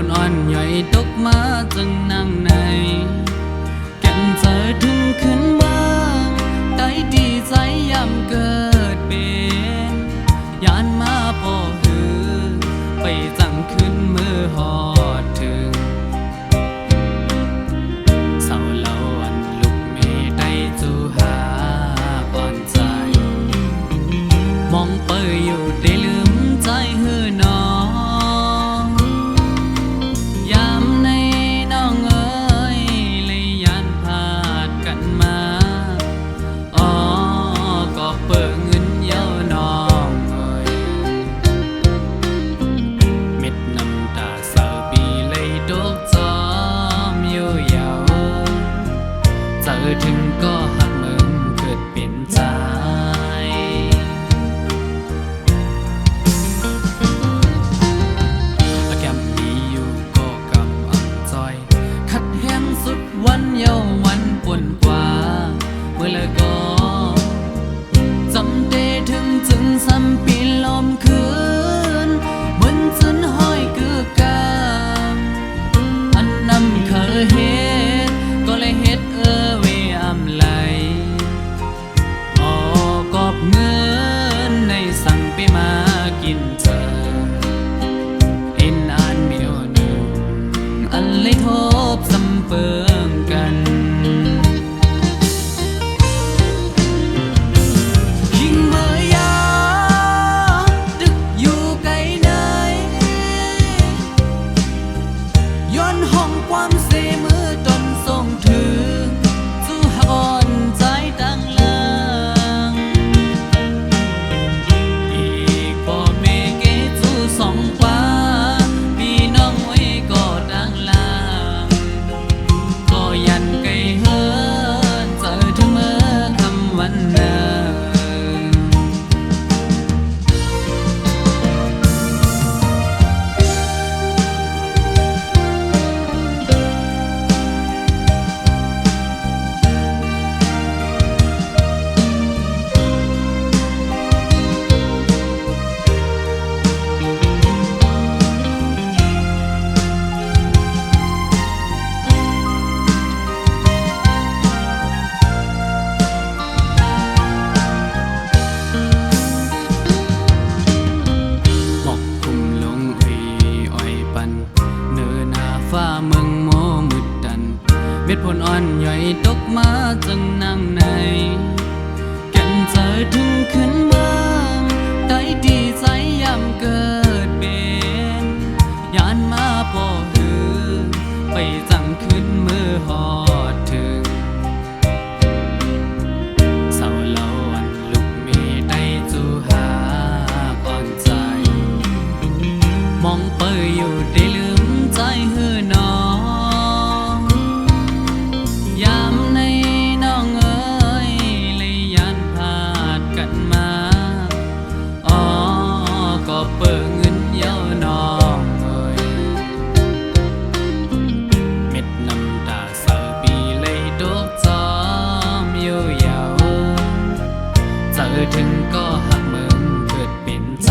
ลอ่อนย่อยตกมาจึงนั่งในแก่นเจอถึงขึ้นมาได้ดีใจยำเกิดเป็นยานมาพอหือไปจังขึ้นมือหอดถึงเศร้าเล่าอันลุกเมได้จูหาอ่อนใจมองเปยอยู่ได้ลืมใจหือน้องยามในน้องเอ๋ยเลยยานพาดกันมาอ๋อก็เปิดเงินเย้าน้องเอ๋ยเม็ดน้ำตาเศร้าปีเลยตกจอมอยู่ยาวเจอถึงก็หักมึงเกิดเป็นใจวันเยาวันปวนกว่าเมื่อละก็จำได้ถึงจึงซ้ำปีลมคืนเหมือนจนห้อยเกือกาอันนำเคยเฮ็ดก็เลยเฮ็ดเวอำไหลออกอบเงินในสั่งไปมากินเจอเอ็นอ่านเมียวหนึ่งอันเลยทบซ้ำเปิงกันยิงเมื่อยาดึกอยู่ไกลไหนย้อนห้องความเสมือตนส่งถึงสู่หอนใจตั้งลังอีกพ่อแม่เกสู่สองกว่าพี่น้องไว้ก็ดังลาก็ยันไกลเฮินเจอถึงเมื่อคำวันเดิฟ้าเมืองโมมืดดันเม็ดผลอ่อนย่อยตกมาจึงนั่งในแก่นเจอถึงขึ้นเมืองได้ดีใจยำเกิดเป็นยานมาพอหือไปจังขึ้นมือหอดถึงเศร้าเล่าอันลุกเมได้จูหาก่อนใจมองเปยอยู่ได้ลืมใจหือน้องยามในน้องเอ๋ยเลยยานพาดกันมาอ๋อก็เปิดเงินเย้าน้องเอ๋ยเม็ดน้ำตาเศร้าปีเลยตกจอมอยู่ยาวเจอถึงก็หักมึงเกิดเป็นใจ